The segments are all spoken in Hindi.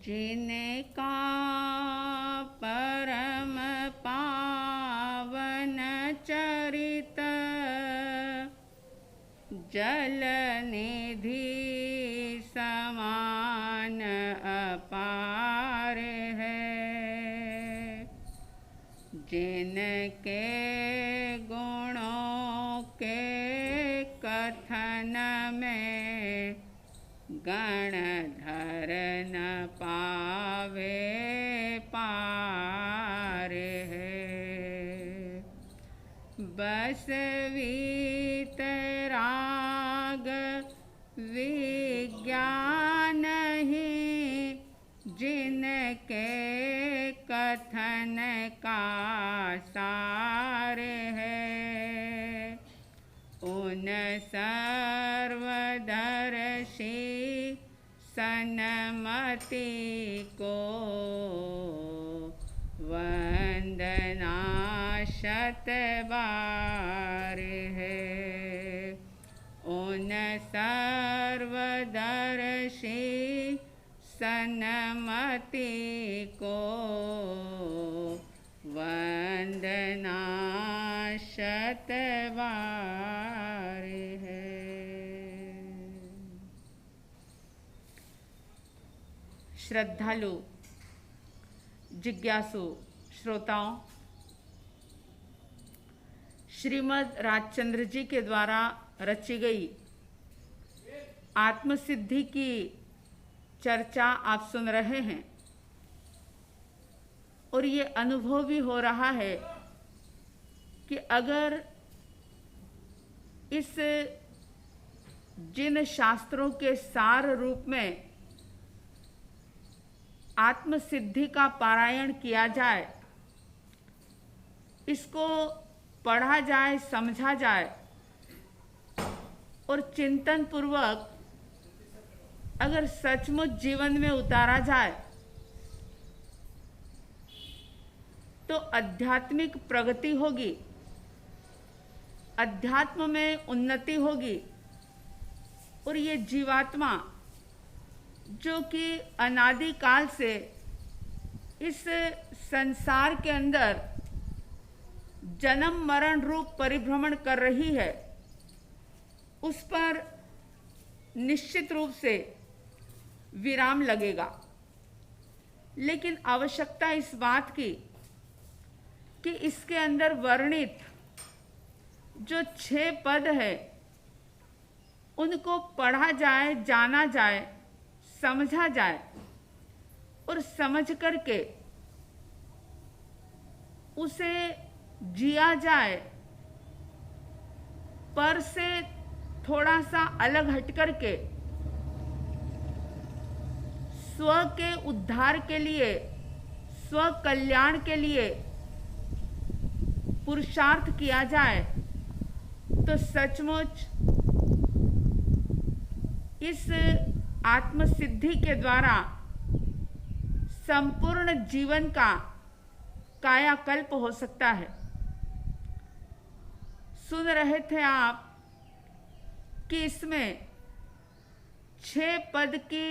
जिनका परम पावन चरित जल निधि समान अपार है। जिनके गुणों के कथन में गणधर न पावे पार है। बस वीतराग विज्ञान ही जिनके कथन का सार है। उन सर्वदर्शी सन्मति को वंदना शत बार है। उन सर्वदर्शी सन्मति को वंदना शत बार है। श्रद्धालु जिज्ञासु श्रोताओं, श्रीमद् राजचंद्र जी के द्वारा रची गई आत्मसिद्धि की चर्चा आप सुन रहे हैं और ये अनुभव भी हो रहा है कि अगर इस जिन शास्त्रों के सार रूप में आत्मसिद्धि का पारायण किया जाए, इसको पढ़ा जाए, समझा जाए और चिंतन पूर्वक अगर सचमुच जीवन में उतारा जाए तो आध्यात्मिक प्रगति होगी, अध्यात्म में उन्नति होगी और ये जीवात्मा जो कि अनादि काल से इस संसार के अंदर जन्म मरण रूप परिभ्रमण कर रही है, उस पर निश्चित रूप से विराम लगेगा। लेकिन आवश्यकता इस बात की कि इसके अंदर वर्णित जो 6 पद है उनको पढ़ा जाए, जाना जाए, समझा जाए और समझ करके उसे जिया जाए। पर से थोड़ा सा अलग हट करके स्व के उद्धार के लिए, स्व कल्याण के लिए पुरुषार्थ किया जाए तो सचमुच इस आत्मसिद्धि के द्वारा संपूर्ण जीवन का कायाकल्प हो सकता है। सुन रहे थे आप कि इसमें 6 पद की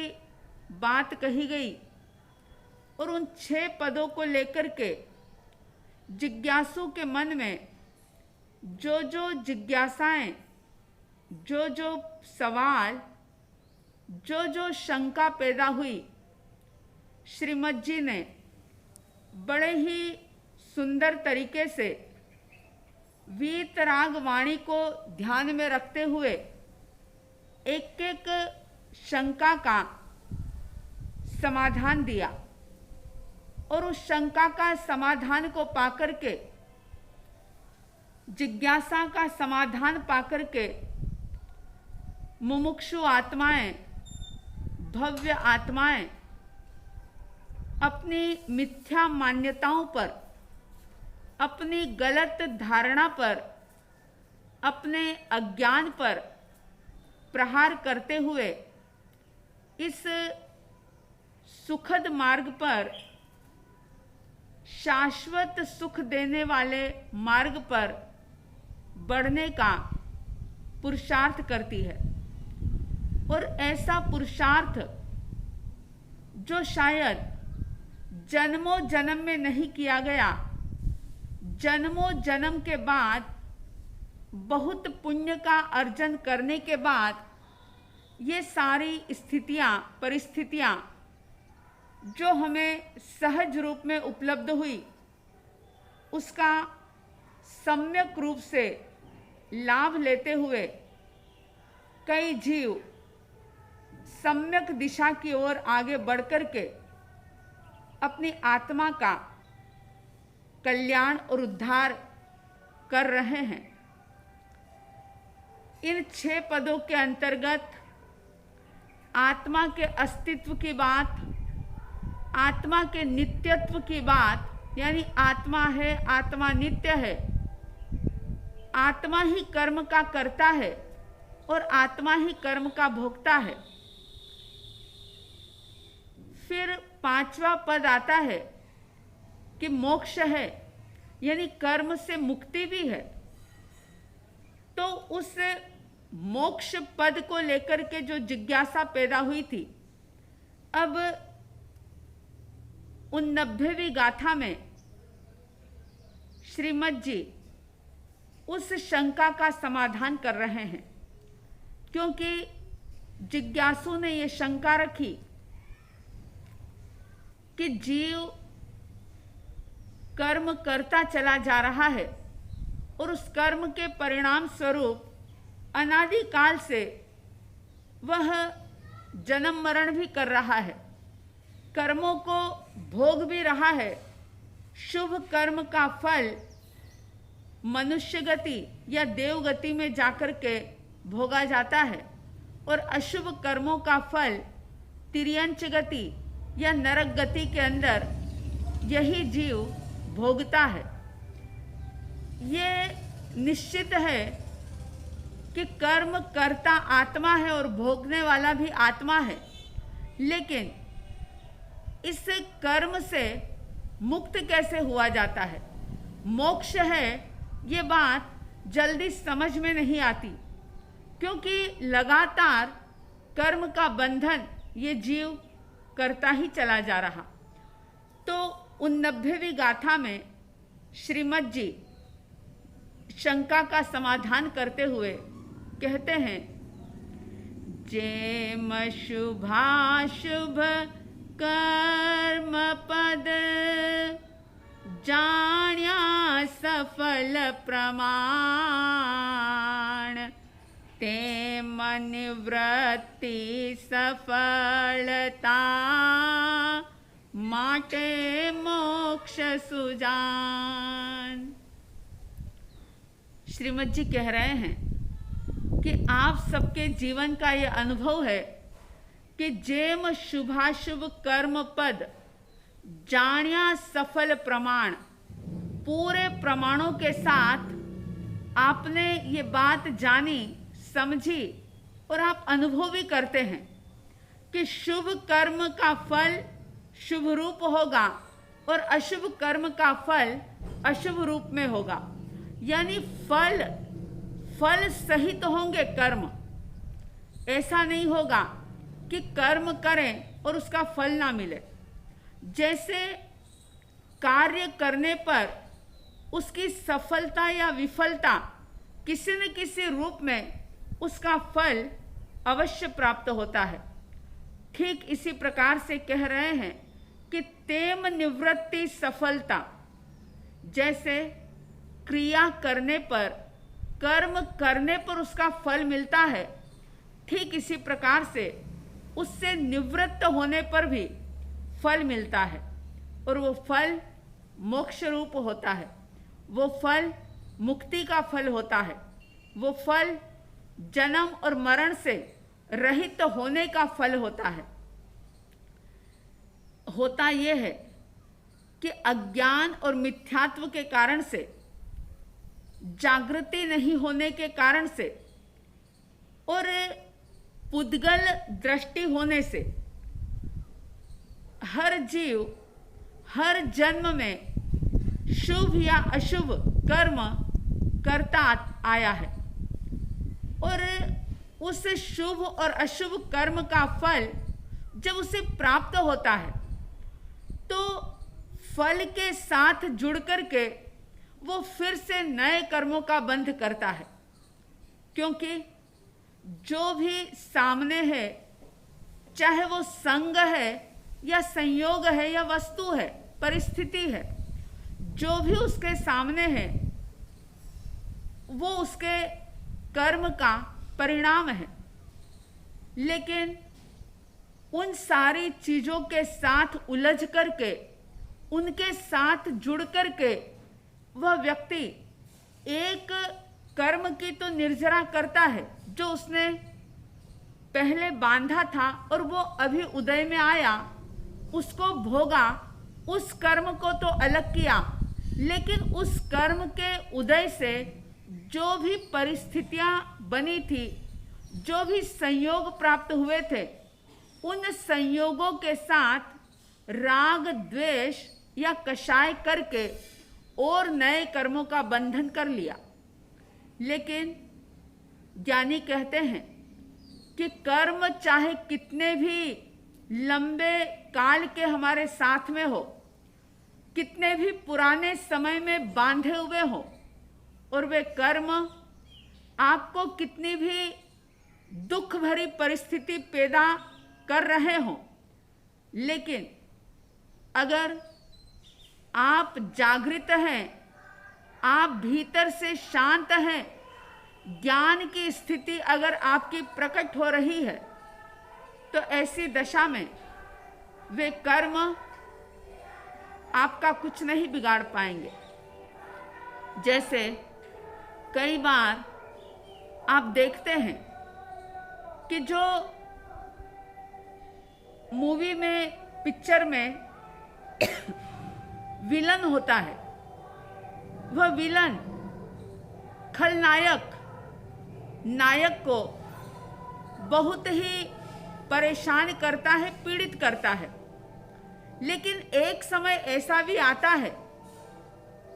बात कही गई और उन 6 पदों को लेकर के जिज्ञासु के मन में जो जो जिज्ञासाएं, जो जो सवाल, जो जो शंका पैदा हुई, श्रीमद् जी ने बड़े ही सुंदर तरीके से वीतराग वाणी को ध्यान में रखते हुए एक एक शंका का समाधान दिया और उस शंका का समाधान को पाकर के, जिज्ञासा का समाधान पाकर के मुमुक्षु आत्माएं, भव्य आत्माएं अपनी मिथ्या मान्यताओं पर, अपनी गलत धारणा पर, अपने अज्ञान पर प्रहार करते हुए इस सुखद मार्ग पर, शाश्वत सुख देने वाले मार्ग पर बढ़ने का पुरुषार्थ करती है। और ऐसा पुरुषार्थ जो शायद जन्मों जन्म में नहीं किया गया, जन्मों जन्म के बाद बहुत पुण्य का अर्जन करने के बाद ये सारी स्थितियाँ, परिस्थितियाँ जो हमें सहज रूप में उपलब्ध हुई, उसका सम्यक रूप से लाभ लेते हुए कई जीव सम्यक दिशा की ओर आगे बढ़कर के अपनी आत्मा का कल्याण और उद्धार कर रहे हैं। इन 6 पदों के अंतर्गत आत्मा के अस्तित्व की बात, आत्मा के नित्यत्व की बात, यानी आत्मा है, आत्मा नित्य है, आत्मा ही कर्म का कर्ता है और आत्मा ही कर्म का भोगता है। फिर 5वां पद आता है कि मोक्ष है, यानी कर्म से मुक्ति भी है। तो उस मोक्ष पद को लेकर के जो जिज्ञासा पैदा हुई थी, अब 89वीं गाथा में श्रीमद जी उस शंका का समाधान कर रहे हैं, क्योंकि जिज्ञासु ने ये शंका रखी कि जीव कर्म करता चला जा रहा है और उस कर्म के परिणाम स्वरूप अनादिकाल से वह जन्म मरण भी कर रहा है, कर्मों को भोग भी रहा है। शुभ कर्म का फल मनुष्य गति या देव गति में जाकर के भोगा जाता है और अशुभ कर्मों का फल तिर्यंच गति या नरक गति के अंदर यही जीव भोगता है। ये निश्चित है कि कर्म कर्ता आत्मा है और भोगने वाला भी आत्मा है, लेकिन इस कर्म से मुक्त कैसे हुआ जाता है, मोक्ष है, ये बात जल्दी समझ में नहीं आती, क्योंकि लगातार कर्म का बंधन ये जीव करता ही चला जा रहा। तो 89वीं गाथा में श्रीमद जी शंका का समाधान करते हुए कहते हैं, जेम शुभाशुभ कर्म पद जाण्या सफल प्रमाण, तेम निवृत्ति सफलता माटे मोक्ष सुजान। श्रीमद जी कह रहे हैं कि आप सबके जीवन का ये अनुभव है कि जेम शुभाशुभ कर्म पद जाण्या सफल प्रमाण, पूरे प्रमाणों के साथ आपने ये बात जानी, समझी और आप अनुभव भी करते हैं कि शुभ कर्म का फल शुभ रूप होगा और अशुभ कर्म का फल अशुभ रूप में होगा, यानी फल सहित होंगे कर्म। ऐसा नहीं होगा कि कर्म करें और उसका फल ना मिले। जैसे कार्य करने पर उसकी सफलता या विफलता किसी न किसी रूप में उसका फल अवश्य प्राप्त होता है, ठीक इसी प्रकार से कह रहे हैं कि तेम निवृत्ति सफलता, जैसे क्रिया करने पर, कर्म करने पर उसका फल मिलता है, ठीक इसी प्रकार से उससे निवृत्त होने पर भी फल मिलता है और वो फल मोक्ष रूप होता है, वो फल मुक्ति का फल होता है, वो फल जन्म और मरण से रहित होने का फल होता है। होता ये है कि अज्ञान और मिथ्यात्व के कारण से, जागृति नहीं होने के कारण से और पुद्गल दृष्टि होने से हर जीव हर जन्म में शुभ या अशुभ कर्म करता आया है और उस शुभ और अशुभ कर्म का फल जब उसे प्राप्त होता है तो फल के साथ जुड़ करके वो फिर से नए कर्मों का बंध करता है, क्योंकि जो भी सामने है, चाहे वो संग है या संयोग है या वस्तु है, परिस्थिति है, जो भी उसके सामने है वो उसके कर्म का परिणाम है। लेकिन उन सारी चीजों के साथ उलझ करके, उनके साथ जुड़ करके वह व्यक्ति एक कर्म की तो निर्जरा करता है जो उसने पहले बांधा था और वो अभी उदय में आया, उसको भोगा, उस कर्म को तो अलग किया, लेकिन उस कर्म के उदय से जो भी परिस्थितियां बनी थी, जो भी संयोग प्राप्त हुए थे, उन संयोगों के साथ राग द्वेष या कषाय करके और नए कर्मों का बंधन कर लिया। लेकिन ज्ञानी कहते हैं कि कर्म चाहे कितने भी लंबे काल के हमारे साथ में हो, कितने भी पुराने समय में बांधे हुए हो, और वे कर्म आपको कितनी भी दुख भरी परिस्थिति पैदा कर रहे हों, लेकिन अगर आप जागृत हैं, आप भीतर से शांत हैं, ज्ञान की स्थिति अगर आपकी प्रकट हो रही है, तो ऐसी दशा में वे कर्म आपका कुछ नहीं बिगाड़ पाएंगे। जैसे कई बार आप देखते हैं कि जो मूवी में, पिक्चर में विलन होता है, वह विलन खलनायक नायक को बहुत ही परेशान करता है, पीड़ित करता है। लेकिन एक समय ऐसा भी आता है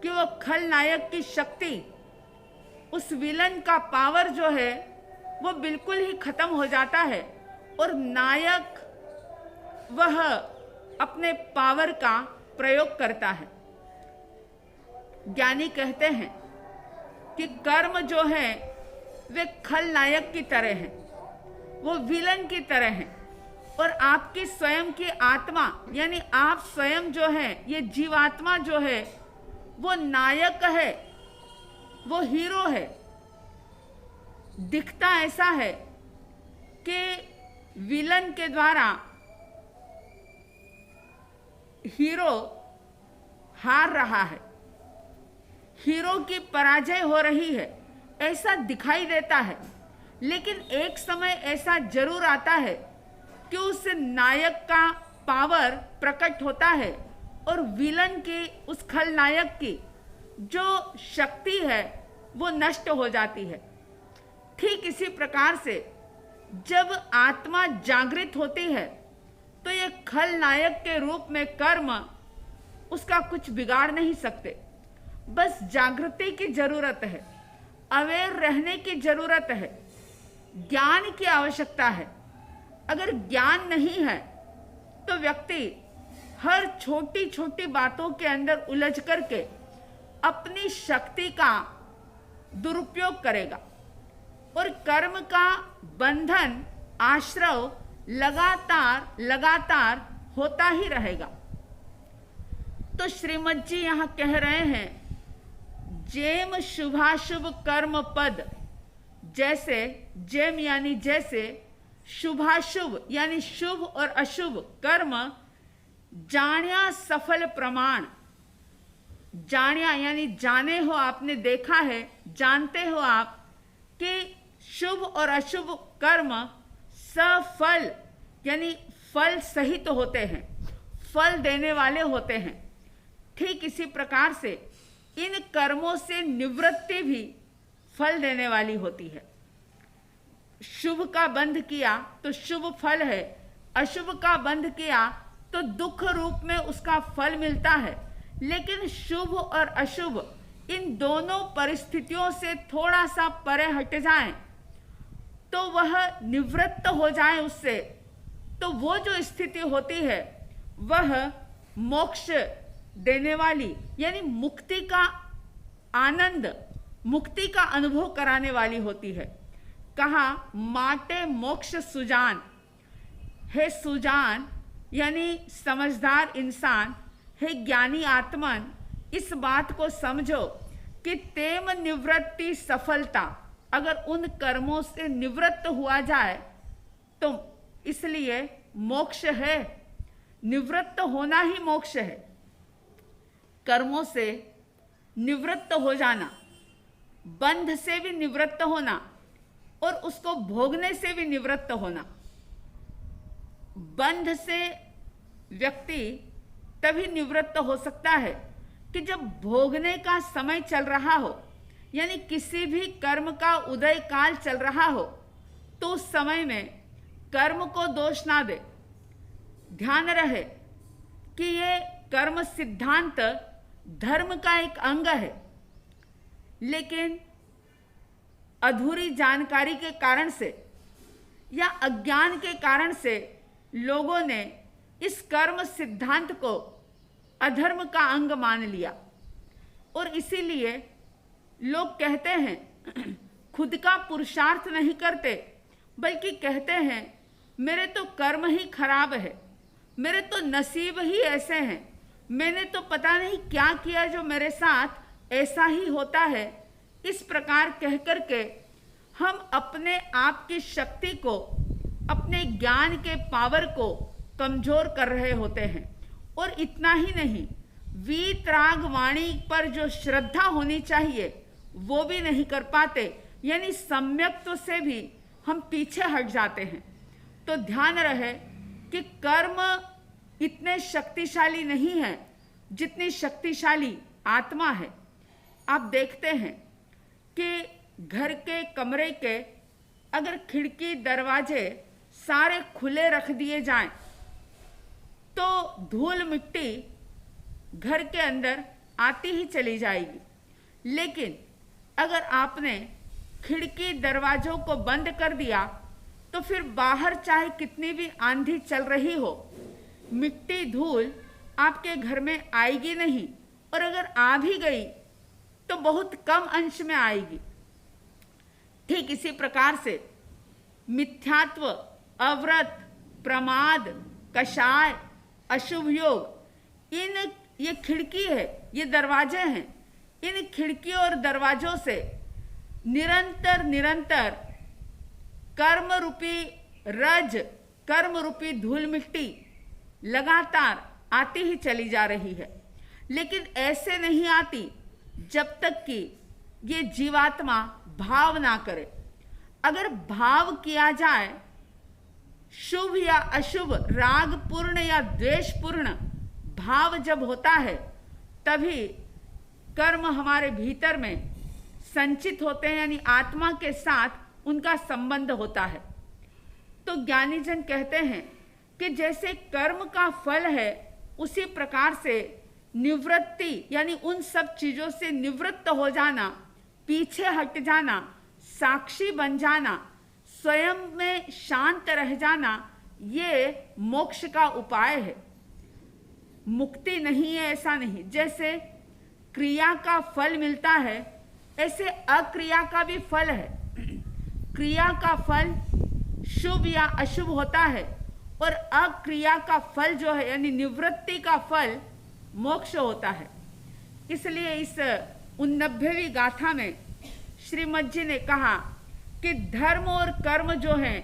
कि वो खलनायक की शक्ति, उस विलन का पावर जो है वो बिल्कुल ही खत्म हो जाता है और नायक वह अपने पावर का प्रयोग करता है। ज्ञानी कहते हैं कि कर्म जो है वे खलनायक की तरह हैं, वो विलन की तरह हैं, और आपकी स्वयं की आत्मा यानी आप स्वयं जो है, ये जीवात्मा जो है वो नायक है, वो हीरो है। दिखता ऐसा है कि विलन के द्वारा हीरो हार रहा है, हीरो की पराजय हो रही है, ऐसा दिखाई देता है। लेकिन एक समय ऐसा जरूर आता है कि उस नायक का पावर प्रकट होता है और विलन की, उस खलनायक की जो शक्ति है वो नष्ट हो जाती है। ठीक इसी प्रकार से जब आत्मा जागृत होती है तो ये खलनायक के रूप में कर्म उसका कुछ बिगाड़ नहीं सकते। बस जागृति की जरूरत है, अवेयर रहने की जरूरत है, ज्ञान की आवश्यकता है। अगर ज्ञान नहीं है तो व्यक्ति हर छोटी छोटी बातों के अंदर उलझ करके अपनी शक्ति का दुरुपयोग करेगा और कर्म का बंधन, आश्रव लगातार लगातार होता ही रहेगा। तो श्रीमद जी यहां कह रहे हैं, जेम शुभाशुभ कर्म पद, जैसे, जेम यानी जैसे, शुभाशुभ यानी शुभ और अशुभ कर्म, जाण्या सफल प्रमाण, जाण्या यानी जाने हो, आपने देखा है, जानते हो आप कि शुभ और अशुभ कर्म सफल यानी फल सहित होते हैं, फल देने वाले होते हैं। ठीक इसी प्रकार से इन कर्मों से निवृत्ति भी फल देने वाली होती है। शुभ का बंध किया तो शुभ फल है, अशुभ का बंध किया तो दुख रूप में उसका फल मिलता है। लेकिन शुभ और अशुभ इन दोनों परिस्थितियों से थोड़ा सा परे हट जाएं तो वह निवृत्त हो जाए उससे, तो वो जो स्थिति होती है वह मोक्ष देने वाली, यानी मुक्ति का आनंद, मुक्ति का अनुभव कराने वाली होती है। कहा माटे मोक्ष सुजान, हे सुजान यानी समझदार इंसान, हे ज्ञानी आत्मन, इस बात को समझो कि तेम निवृत्ति सफलता, अगर उन कर्मों से निवृत्त हुआ जाए तो इसलिए मोक्ष है, निवृत्त होना ही मोक्ष है। कर्मों से निवृत्त हो जाना, बंध से भी निवृत्त होना और उसको भोगने से भी निवृत्त होना। बंध से व्यक्ति तभी निवृत्त हो सकता है कि जब भोगने का समय चल रहा हो, यानी किसी भी कर्म का उदय काल चल रहा हो, तो उस समय में कर्म को दोष ना दे। ध्यान रहे कि ये कर्म सिद्धांत धर्म का एक अंग है, लेकिन अधूरी जानकारी के कारण से या अज्ञान के कारण से लोगों ने इस कर्म सिद्धांत को अधर्म का अंग मान लिया और इसीलिए लोग कहते हैं खुद का पुरुषार्थ नहीं करते, बल्कि कहते हैं मेरे तो कर्म ही खराब है, मेरे तो नसीब ही ऐसे हैं, मैंने तो पता नहीं क्या किया जो मेरे साथ ऐसा ही होता है। इस प्रकार कह कर के हम अपने आप की शक्ति को, अपने ज्ञान के पावर को कमजोर कर रहे होते हैं। और इतना ही नहीं, वीतराग वाणी पर जो श्रद्धा होनी चाहिए वो भी नहीं कर पाते, यानी सम्यक्त्व से भी हम पीछे हट जाते हैं। तो ध्यान रहे कि कर्म इतने शक्तिशाली नहीं है जितनी शक्तिशाली आत्मा है। आप देखते हैं कि घर के कमरे के अगर खिड़की दरवाजे सारे खुले रख दिए जाएं तो धूल मिट्टी घर के अंदर आती ही चली जाएगी। लेकिन अगर आपने खिड़की दरवाजों को बंद कर दिया तो फिर बाहर चाहे कितनी भी आंधी चल रही हो, मिट्टी धूल आपके घर में आएगी नहीं, और अगर आ भी गई तो बहुत कम अंश में आएगी। ठीक इसी प्रकार से मिथ्यात्व, अव्रत, प्रमाद, कषाय, अशुभ योग, ये खिड़की है, ये दरवाजे हैं। इन खिड़कियों और दरवाजों से निरंतर कर्म रूपी रज, कर्म रूपी धूल मिट्टी लगातार आती ही चली जा रही है। लेकिन ऐसे नहीं आती जब तक कि ये जीवात्मा भाव ना करे। अगर भाव किया जाए, शुभ या अशुभ, राग पूर्ण या द्वेष पूर्ण भाव जब होता है, तभी कर्म हमारे भीतर में संचित होते हैं, यानी आत्मा के साथ उनका संबंध होता है। तो ज्ञानी जन कहते हैं कि जैसे कर्म का फल है, उसी प्रकार से निवृत्ति यानी उन सब चीजों से निवृत्त हो जाना, पीछे हट जाना, साक्षी बन जाना, स्वयं में शांत रह जाना, ये मोक्ष का उपाय है। मुक्ति नहीं है ऐसा नहीं। जैसे क्रिया का फल मिलता है, ऐसे अक्रिया का भी फल है। क्रिया का फल शुभ या अशुभ होता है और अक्रिया का फल जो है यानी निवृत्ति का फल मोक्ष होता है। इसलिए इस 89वीं गाथा में श्रीमद जी ने कहा कि धर्म और कर्म जो है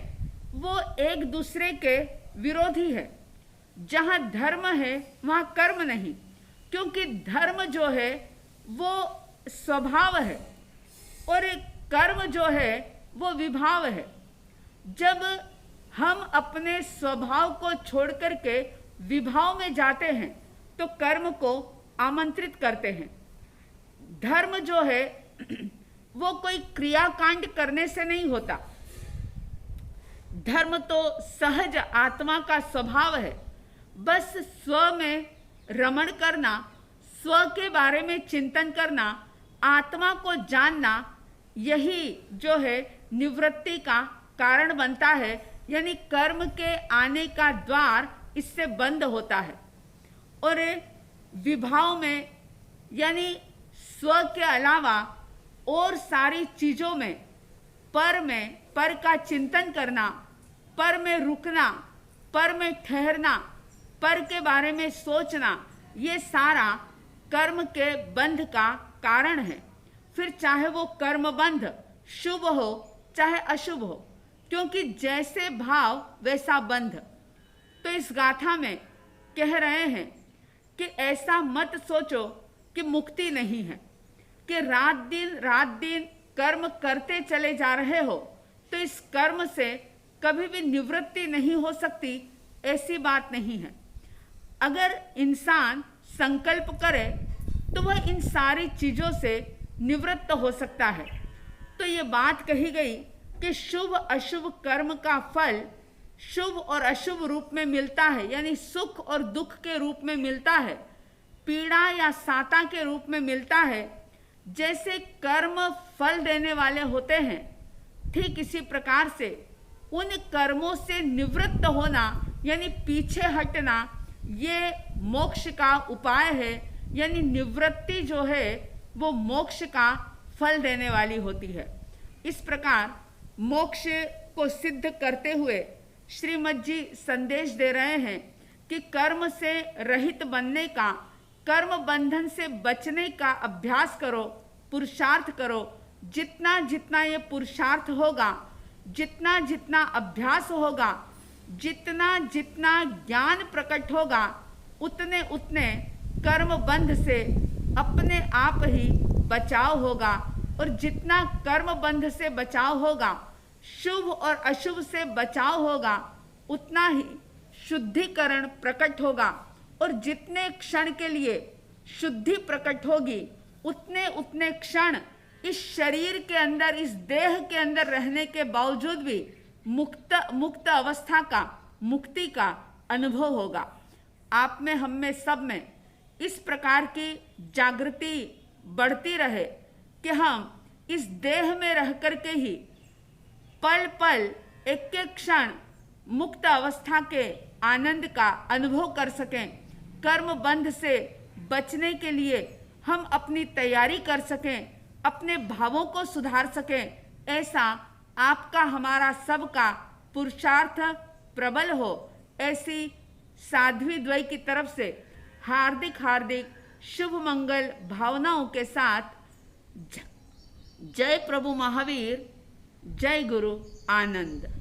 वो एक दूसरे के विरोधी है। जहां धर्म है वहां कर्म नहीं, क्योंकि धर्म जो है वो स्वभाव है और कर्म जो है वो विभाव है। जब हम अपने स्वभाव को छोड़ करके विभाव में जाते हैं तो कर्म को आमंत्रित करते हैं। धर्म जो है वो कोई क्रियाकांड करने से नहीं होता। धर्म तो सहज आत्मा का स्वभाव है। बस स्व में रमण करना, स्व के बारे में चिंतन करना, आत्मा को जानना, यही जो है निवृत्ति का कारण बनता है, यानी कर्म के आने का द्वार इससे बंद होता है। और विभाव में यानी स्व के अलावा और सारी चीजों में पर का चिंतन करना, पर में रुकना, पर में ठहरना, पर के बारे में सोचना, ये सारा कर्म के बंध का कारण है। फिर चाहे वो कर्म बंध शुभ हो चाहे अशुभ हो, क्योंकि जैसे भाव वैसा बंध। तो इस गाथा में कह रहे हैं कि ऐसा मत सोचो कि मुक्ति नहीं है, कि रात दिन कर्म करते चले जा रहे हो तो इस कर्म से कभी भी निवृत्ति नहीं हो सकती, ऐसी बात नहीं है। अगर इंसान संकल्प करे तो वह इन सारी चीजों से निवृत्त हो सकता है। तो ये बात कही गई कि शुभ अशुभ कर्म का फल शुभ और अशुभ रूप में मिलता है, यानी सुख और दुख के रूप में मिलता है, पीड़ा या साता के रूप में मिलता है। जैसे कर्म फल देने वाले होते हैं, ठीक इसी प्रकार से उन कर्मों से निवृत्त होना यानी पीछे हटना, ये मोक्ष का उपाय है। यानी निवृत्ति जो है वो मोक्ष का फल देने वाली होती है। इस प्रकार मोक्ष को सिद्ध करते हुए श्रीमद जी संदेश दे रहे हैं कि कर्म से रहित बनने का, कर्म बंधन से बचने का अभ्यास करो, पुरुषार्थ करो। जितना जितना ये पुरुषार्थ होगा, जितना जितना अभ्यास होगा, जितना जितना ज्ञान प्रकट होगा, उतने उतने कर्म बंध से अपने आप ही बचाव होगा। और जितना कर्म बंध से बचाव होगा, शुभ और अशुभ से बचाव होगा, उतना ही शुद्धिकरण प्रकट होगा। और जितने क्षण के लिए शुद्धि प्रकट होगी, उतने उतने क्षण इस शरीर के अंदर, इस देह के अंदर रहने के बावजूद भी मुक्त अवस्था का, मुक्ति का अनुभव होगा। आप में, हम में, सब में इस प्रकार की जागृति बढ़ती रहे कि हम इस देह में रह करके ही पल पल, एक एक क्षण मुक्त अवस्था के आनंद का अनुभव कर सकें। कर्म बंध से बचने के लिए हम अपनी तैयारी कर सकें, अपने भावों को सुधार सकें। ऐसा आपका, हमारा सबका पुरुषार्थ प्रबल हो, ऐसी साध्वी द्वय की तरफ से हार्दिक हार्दिक शुभ मंगल भावनाओं के साथ जय प्रभु महावीर, जय गुरु आनंद।